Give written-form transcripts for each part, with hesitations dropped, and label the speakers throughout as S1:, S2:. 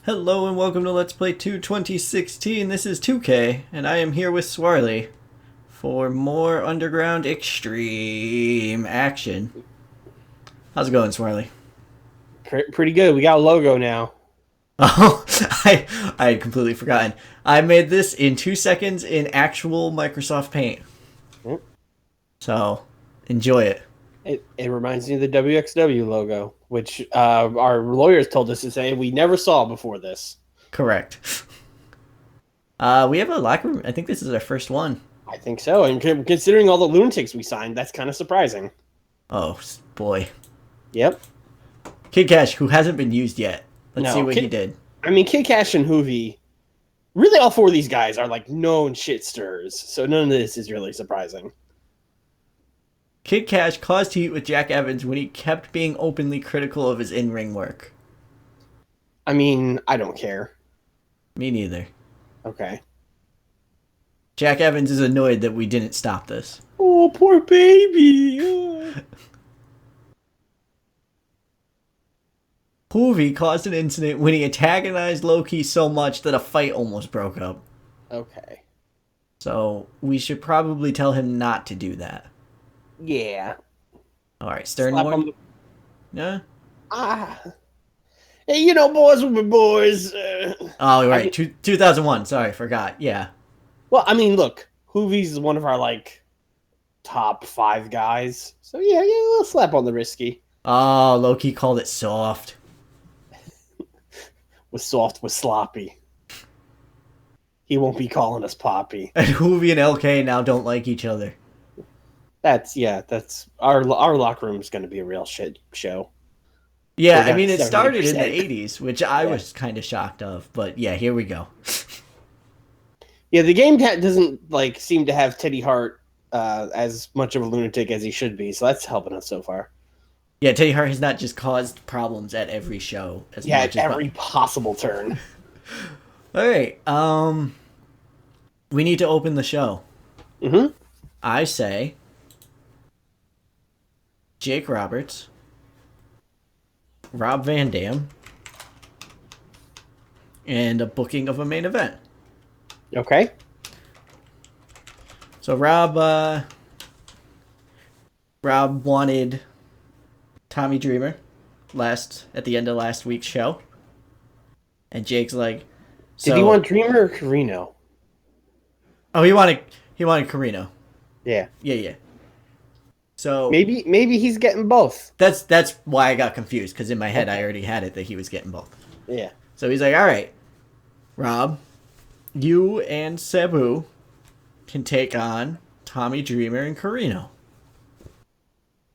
S1: Hello and welcome to Let's Play 2 2016. This is 2K, and I am here with Swarley for more Underground Xtreme action. How's it going, Swarley?
S2: Pretty good. We got a logo now.
S1: Oh, I had completely forgotten. I made this in 2 seconds in actual Microsoft Paint.
S2: Yep.
S1: So, enjoy it.
S2: It reminds me of the WXW logo, which our lawyers told us to say we never saw before this.
S1: Correct. We have a locker room. I think this is our first one.
S2: I think so. And considering all the lunatics we signed, that's kind of surprising.
S1: Oh, boy.
S2: Yep.
S1: Kid Cash, who hasn't been used yet. Let's see what he did.
S2: I mean, Kid Cash and Hoovy, really all four of these guys are like known shit stirrers, so none of this is really surprising.
S1: Kid Cash caused heat with Jack Evans when he kept being openly critical of his in-ring work.
S2: I mean, I don't care.
S1: Me neither.
S2: Okay.
S1: Jack Evans is annoyed that we didn't stop this.
S2: Oh, poor baby. Oh.
S1: Hoovy caused an incident when he antagonized Loki so much that a fight almost broke up.
S2: Okay.
S1: So we should probably tell him not to do that.
S2: Yeah.
S1: Alright, Sternmore? Yeah?
S2: Hey, you know, boys will be boys.
S1: Oh, right. 2001. Sorry, forgot. Yeah.
S2: Well, I mean, look, Hoovy's one of our, like, top 5 guys. So, yeah, a little slap on the risky.
S1: Oh, Loki called it soft.
S2: Was soft, was sloppy. He won't be calling us Poppy.
S1: And Hoovy and LK now don't like each other.
S2: That's our locker room is going to be a real shit show.
S1: Yeah, I mean, it
S2: 70%.
S1: started in the 80s, which I was kind of shocked of. But yeah, here we go.
S2: Yeah, the game doesn't like seem to have Teddy Hart as much of a lunatic as he should be, so that's helping us so far.
S1: Yeah, Teddy Hart has not just caused problems at every show.
S2: At every possible turn.
S1: All right, we need to open the show.
S2: Mm-hmm.
S1: I say Jake Roberts, Rob Van Dam, and a booking of a main event.
S2: Okay.
S1: So Rob wanted Tommy Dreamer at the end of last week's show, and Jake's like, so,
S2: did he want Dreamer or Carino?
S1: Oh, he wanted Carino.
S2: Yeah.
S1: Yeah. So
S2: maybe he's getting both.
S1: That's why I got confused, because in my head I already had it that he was getting both.
S2: Yeah.
S1: So he's like, all right, Rob, you and Sabu can take on Tommy Dreamer and Carino.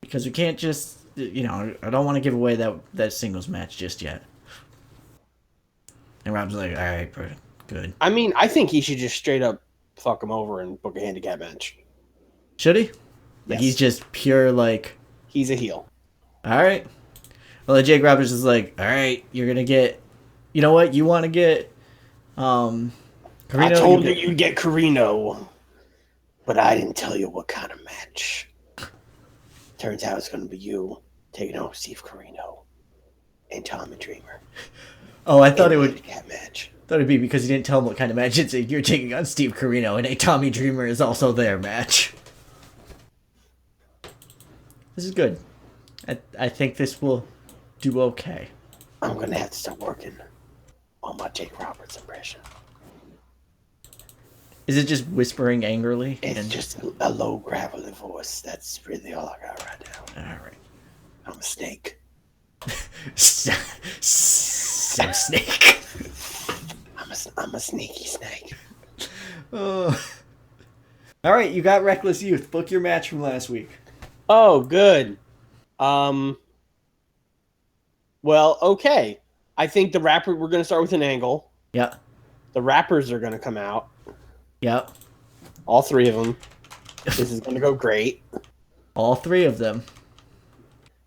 S1: Because we can't just, I don't want to give away that singles match just yet. And Rob's like, all right, good.
S2: I mean, I think he should just straight up fuck him over and book a handicap match.
S1: Should he? Like,
S2: Yes.
S1: he's just pure, like...
S2: He's a heel.
S1: All right. Well, Jake Roberts is like, all right, you're going to get... You know what? You want to get... Carino,
S2: I told you you'd get Carino, but I didn't tell you what kind of match. Turns out it's going to be you taking on Steve Carino and Tommy Dreamer.
S1: Oh, I thought it would...
S2: Match.
S1: Thought it'd be because you didn't tell him what kind of match it's you're taking on Steve Carino, and a Tommy Dreamer is also there match. This is good. I think this will do okay.
S2: I'm going to have to start working on my Jake Roberts impression.
S1: Is it just whispering angrily?
S2: It's just a low, gravelly voice. That's really all I got right now.
S1: All right.
S2: I'm a snake.
S1: Some snake.
S2: I'm a sneaky snake.
S1: Oh. All right, you got Reckless Youth. Book your match from last week.
S2: Oh, good. Well, okay. I think we're going to start with an angle.
S1: Yeah.
S2: The rappers are going to come out.
S1: Yep.
S2: All 3 of them. This is going to go great.
S1: All 3 of them.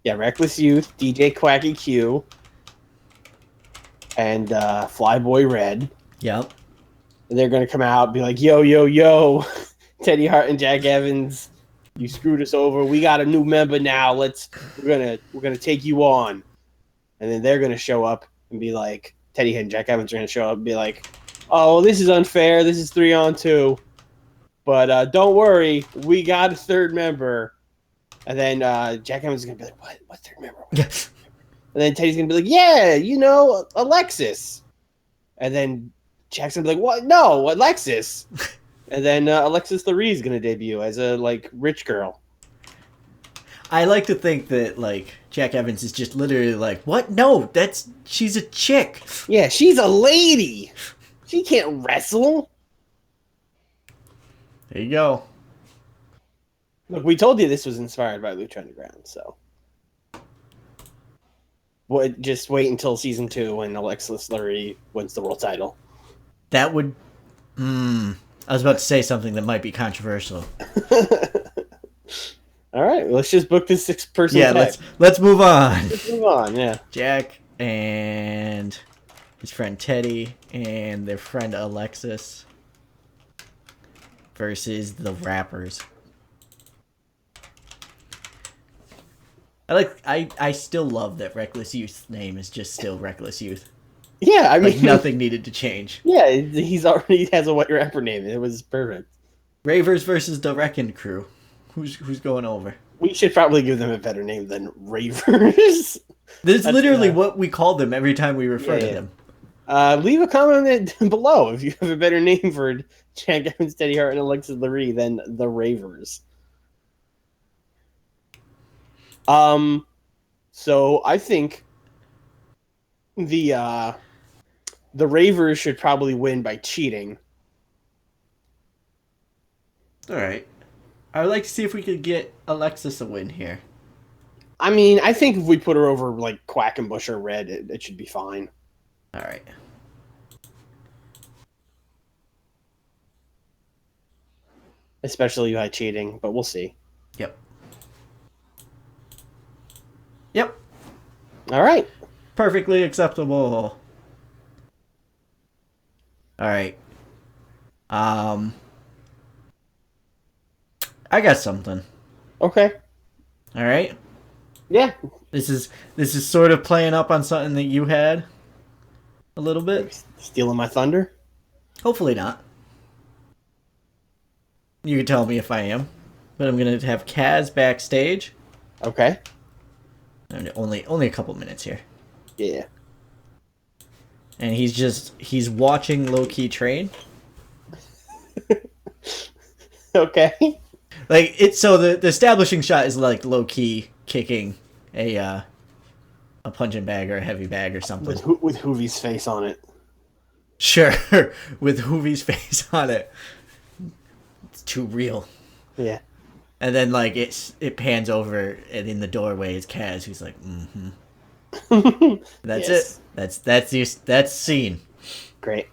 S2: Yeah, Reckless Youth, DJ Quacky Q, and Flyboy Red.
S1: Yep.
S2: And they're going to come out and be like, yo, Teddy Hart and Jack Evans, you screwed us over. We got a new member now. We're gonna take you on. And then they're gonna show up and be like, Teddy and Jack Evans are going to show up and be like, "Oh, well, this is unfair. This is 3-on-2, but don't worry, we got a third member." And then Jack Evans is going to be like, "What? What third member?"
S1: Yes.
S2: And then Teddy's going to be like, "Yeah, you know, Alexis." And then Jack's going to be like, "What? No, Alexis." And then Alexis Lurie is going to debut as a like rich girl.
S1: I like to think that like Jack Evans is just literally like, what? No, she's a chick.
S2: Yeah, she's a lady. She can't wrestle.
S1: There you go.
S2: Look, we told you this was inspired by Lucha Underground, so just wait until season 2 when Alexis Lurie wins the world title.
S1: That would. I was about to say something that might be controversial.
S2: All right, let's just book this 6-person.
S1: Yeah,
S2: tag.
S1: let's move on.
S2: Let's move on. Yeah,
S1: Jack and his friend Teddy and their friend Alexis versus the Rappers. I still love that Reckless Youth's name is just still Reckless Youth.
S2: yeah. I mean,
S1: Like nothing needed to change.
S2: Yeah, he's already has a white rapper name. It was perfect.
S1: Ravers versus the Wrecking Crew. Who's going over?
S2: We should probably give them a better name than Ravers.
S1: That's literally what we call them every time we refer to them.
S2: Leave a comment below if you have a better name for Jack Evans, Teddy Hart, and Alexis Lurie than the Ravers. So I think the Ravers should probably win by cheating.
S1: All right. I would like to see if we could get Alexis a win here.
S2: I mean, I think if we put her over like Quackenbush or Red, it should be fine.
S1: All right.
S2: Especially by cheating, but we'll see.
S1: Yep.
S2: All right.
S1: Perfectly acceptable. All right. I got something.
S2: Okay.
S1: All right.
S2: Yeah.
S1: This is sort of playing up on something that you had a little bit.
S2: Stealing my thunder?
S1: Hopefully not. You can tell me if I am. But I'm going to have Kaz backstage.
S2: Okay.
S1: And only a couple minutes here.
S2: Yeah.
S1: And he's watching low-key train.
S2: Okay.
S1: Like so the establishing shot is like low-key kicking a punching bag or a heavy bag or something.
S2: With Hoovie's face on it.
S1: Sure, with Hoovie's face on it. It's too real.
S2: Yeah.
S1: And then like it pans over and in the doorway is Kaz who's like, mm-hmm. That's
S2: Yes.
S1: it. That's scene.
S2: Great.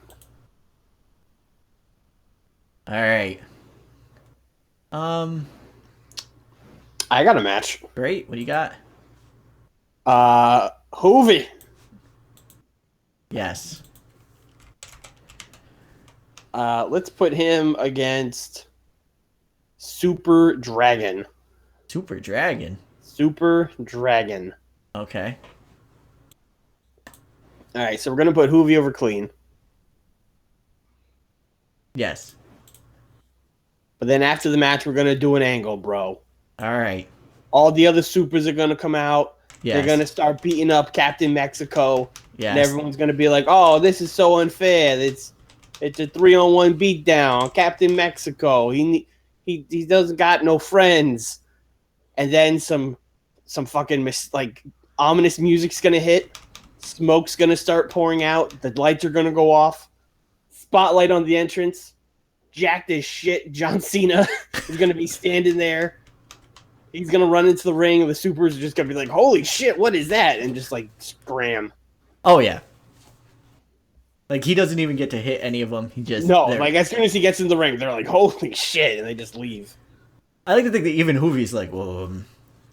S1: All right.
S2: I got a match.
S1: Great. What do you got?
S2: Hoovie.
S1: Yes.
S2: Let's put him against Super Dragon.
S1: Super Dragon.
S2: Super Dragon.
S1: Okay.
S2: All right, so we're gonna put Hoovie over Clean,
S1: Yes.
S2: but then after the match, we're gonna do an angle, bro.
S1: All right.
S2: All the other supers are gonna come out.
S1: Yes.
S2: They're gonna start beating up Captain Mexico.
S1: Yes.
S2: And everyone's gonna be like, "Oh, this is so unfair. It's a 3-on-1 beatdown. Captain Mexico. He doesn't got no friends." And then some fucking like ominous music's gonna hit. Smoke's gonna start pouring out. The lights are gonna go off. Spotlight on the entrance. Jacked as shit. John Cena is gonna be standing there. He's gonna run into the ring, and the supers are just gonna be like, "Holy shit, what is that?" And just like scram.
S1: Oh yeah. Like he doesn't even get to hit any of them. He just
S2: Like as soon as he gets in the ring, they're like, "Holy shit," and they just leave.
S1: I like to think that even Hoovie's like, well,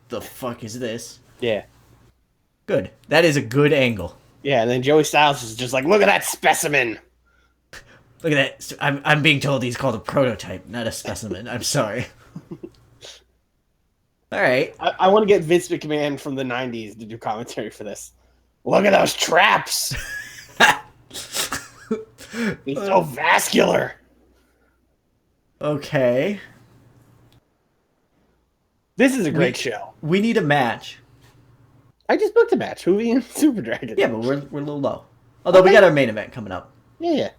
S1: the fuck is this?
S2: Yeah.
S1: Good. That is a good angle.
S2: Yeah, and then Joey Styles is just like, "Look at that specimen."
S1: Look at that. I'm being told he's called a prototype, not a specimen. I'm sorry. All right.
S2: I want to get Vince McMahon from the 90s to do commentary for this. Look at those traps. He's so vascular.
S1: Okay.
S2: This is a great show.
S1: We need a match.
S2: I just booked a match. Hoovy and Super Dragon.
S1: Yeah, but we're a little low. Although we got our main event coming up.
S2: Yeah.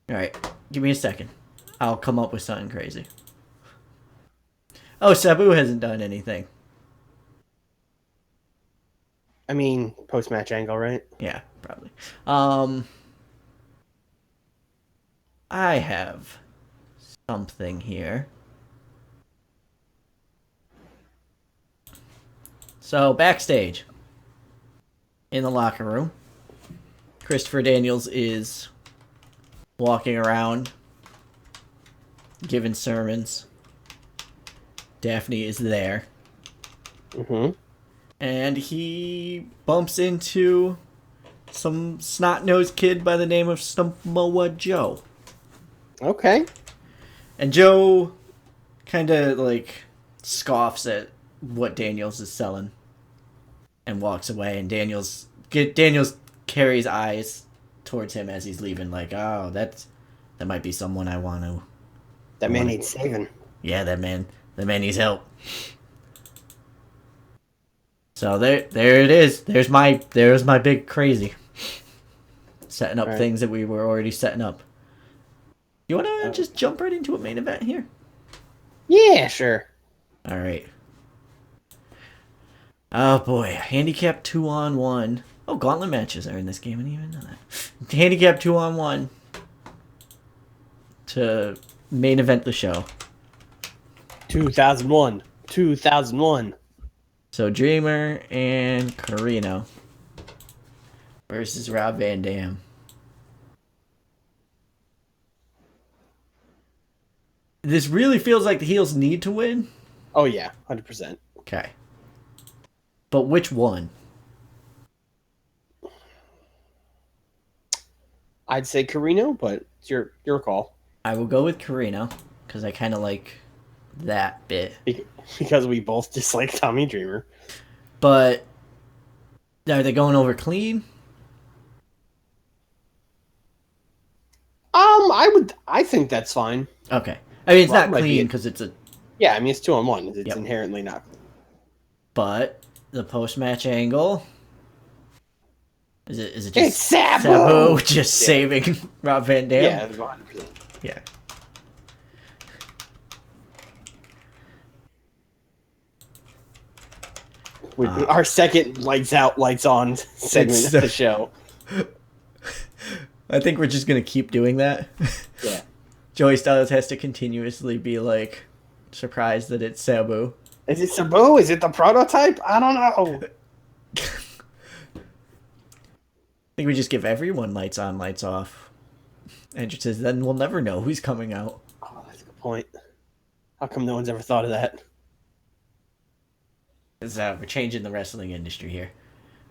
S1: All right, give me a second. I'll come up with something crazy. Oh, Sabu hasn't done anything.
S2: I mean, post-match angle, right?
S1: Yeah, probably. I have something here. So, backstage. In the locker room. Christopher Daniels is walking around, giving sermons. Daphne is there.
S2: Mm-hmm.
S1: And he bumps into some snot-nosed kid by the name of Samoa Joe.
S2: Okay.
S1: And Joe kind of, like, scoffs at what Daniels is selling and walks away. And Daniels carries eyes towards him as he's leaving, like, oh, that might be someone I want to...
S2: That man needs saving.
S1: Yeah, that man needs help. So there it is. There's my big crazy. Setting up things that we were already setting up. You want to just jump right into a main event here?
S2: Yeah, sure.
S1: All right. Oh boy, handicap 2-on-1. Oh, gauntlet matches are in this game. I didn't even know that. Handicap 2-on-1 to main event the show.
S2: 2001.
S1: So Dreamer and Carino versus Rob Van Dam. This really feels like the heels need to win.
S2: Oh yeah, 100%.
S1: Okay. But which one?
S2: I'd say Carino, but it's your call.
S1: I will go with Carino because I kind of like that bit.
S2: Because we both dislike Tommy Dreamer.
S1: But are they going over clean?
S2: I think that's fine.
S1: Okay. I mean, it's
S2: Rob
S1: not clean because it's a...
S2: Yeah, I mean, it's 2-on-1. It's inherently not.
S1: But the post-match angle... Is it just
S2: It's
S1: Sabu just saving Rob Van Dam?
S2: Yeah, 100%.
S1: Yeah.
S2: Our second lights out, lights on segment of the show.
S1: I think we're just going to keep doing that.
S2: Yeah.
S1: Joey Styles has to continuously be, like, surprised that it's Sabu.
S2: Is it Sabu? Is it the prototype? I don't know.
S1: I think we just give everyone lights on, lights off. Entrances, then we'll never know who's coming out.
S2: Oh, that's a good point. How come no one's ever thought of that?
S1: We're changing the wrestling industry here.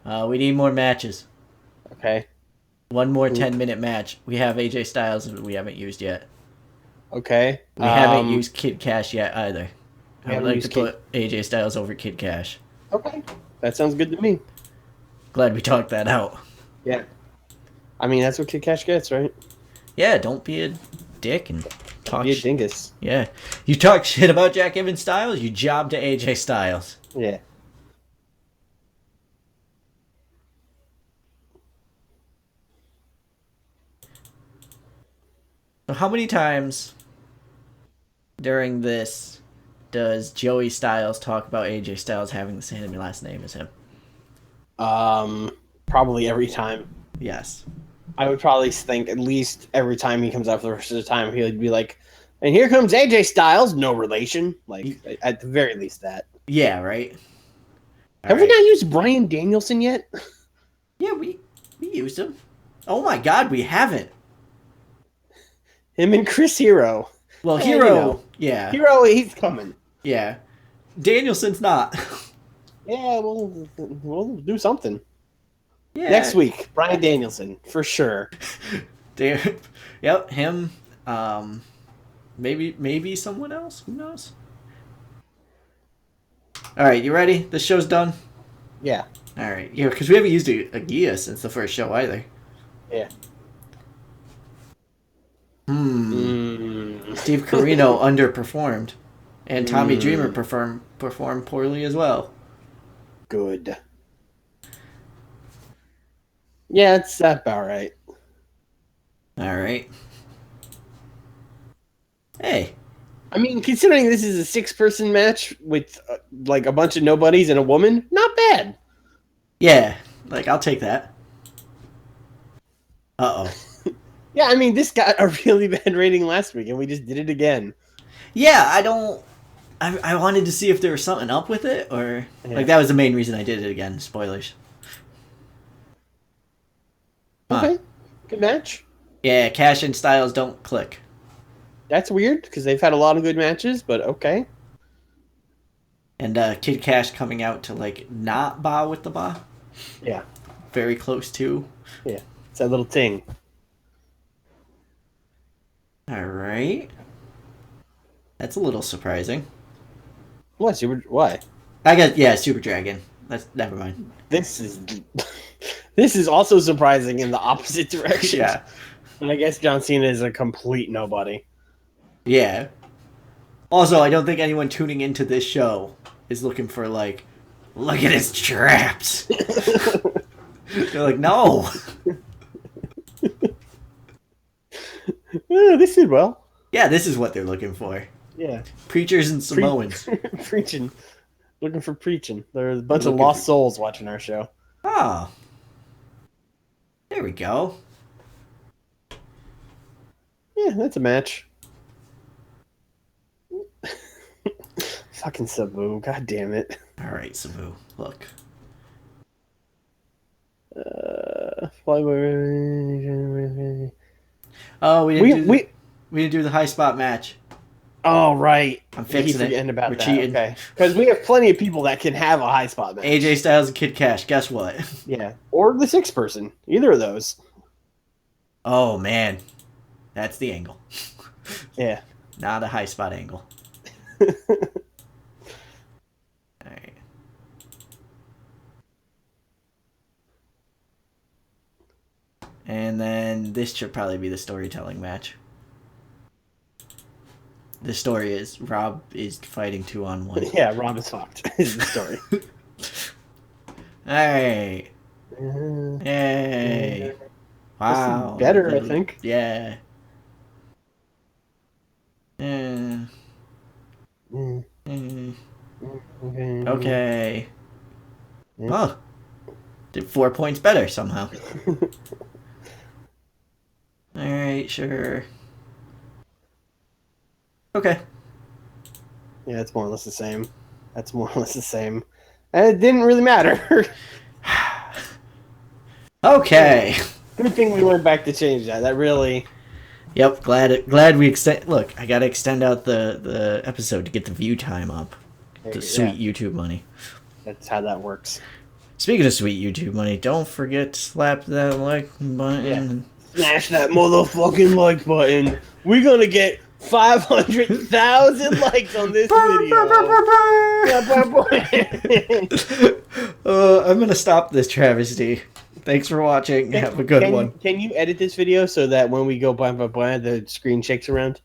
S1: We need more matches.
S2: Okay.
S1: One more 10-minute match. We have AJ Styles that we haven't used yet.
S2: Okay.
S1: We haven't used Kid Cash yet either. I would like to
S2: put
S1: AJ Styles over Kid Cash.
S2: Okay. That sounds good to me.
S1: Glad we talked that out.
S2: Yeah. I mean, that's what Kid Cash gets, right?
S1: Yeah, don't be a dick and talk
S2: Be a dingus.
S1: Yeah. You talk shit about Jack Evans Styles, you job to AJ Styles.
S2: Yeah.
S1: So how many times during this does Joey Styles talk about AJ Styles having the same last name as him?
S2: Probably every time.
S1: Yes.
S2: I would probably think at least every time he comes up for the rest of the time, he would be like, and here comes AJ Styles, no relation. Like, at the very least that.
S1: Yeah, right?
S2: Have we not used Bryan Danielson yet?
S1: Yeah, we used him. Oh my god, we haven't.
S2: Him and Chris Hero.
S1: Well, Hero, yeah.
S2: Hero, he's coming.
S1: Yeah. Danielson's not.
S2: Yeah, we'll do something.
S1: Yeah.
S2: Next week, Bryan Danielson, for sure.
S1: Yep, him. Maybe someone else. Who knows? All right, you ready? The show's done?
S2: Yeah.
S1: All right. Yeah, because we haven't used a Gia since the first show either.
S2: Yeah.
S1: Steve Carino underperformed, and Tommy Dreamer
S2: Mm.
S1: performed poorly as well.
S2: Good. Yeah, it's about right.
S1: All right. Hey,
S2: I mean, considering this is a 6-person match with like a bunch of nobodies and a woman, not bad.
S1: yeah, like I'll take that. Uh oh.
S2: Yeah, I mean, this got a really bad rating last week, and we just did it again.
S1: Yeah, I don't. I wanted to see if there was something up with it, or
S2: Yeah.
S1: like that was the main reason I did it again. Spoilers. Huh.
S2: Okay, good match.
S1: Yeah, Cash and Styles don't click.
S2: That's weird because they've had a lot of good matches, but okay.
S1: And Kid Cash coming out to like not bow with the ba.
S2: Yeah,
S1: Very close to.
S2: yeah. It's that little thing.
S1: All right. That's a little surprising.
S2: What? Why?
S1: I guess yeah, Super Dragon. That's never mind.
S2: This is this is also surprising in the opposite direction.
S1: Yeah.
S2: And I guess John Cena is a complete nobody.
S1: Yeah. Also, I don't think anyone tuning into this show is looking for like, look at his traps. They're like, no.
S2: This did well.
S1: Yeah, this is what they're looking for.
S2: Yeah.
S1: Preachers and Samoans.
S2: Preaching. Looking for preaching. There's a bunch of lost souls watching our show.
S1: Oh. There we go.
S2: Yeah, that's a match. Fucking Sabu, god damn it.
S1: Alright, Sabu. Look. Oh, we didn't do the high spot match.
S2: Oh, right.
S1: I'm fixing it.
S2: Forgetting about
S1: We're
S2: that.
S1: cheating.
S2: Okay. Because we have plenty of people that can have a high spot match.
S1: AJ Styles and Kid Cash. Guess what?
S2: Yeah. Or the 6-person. Either of those.
S1: Oh, man. That's the angle.
S2: Yeah.
S1: Not a high spot angle. Alright. And then this should probably be the storytelling match. The story is Rob is fighting 2-on-1.
S2: Yeah, Rob is fucked. Is the story.
S1: Alright. Yay. Wow.
S2: Better, I think.
S1: Yeah. Yeah. Okay. Oh. Did 4 points better somehow. Alright, sure. Okay.
S2: Yeah, it's more or less the same. That's more or less the same. And it didn't really matter.
S1: Okay.
S2: Good thing we went back to change that. That really...
S1: Yep, glad we extend. Look, I gotta extend out the episode to get the view time up. The sweet YouTube money.
S2: That's how that works.
S1: Speaking of sweet YouTube money, don't forget to slap that like button.
S2: Yeah. Smash that motherfucking like button. We're gonna get 500,000 likes on this video.
S1: I'm gonna stop this travesty. Thanks for watching. Have a good one.
S2: Can you edit this video so that when we go blah blah blah, the screen shakes around?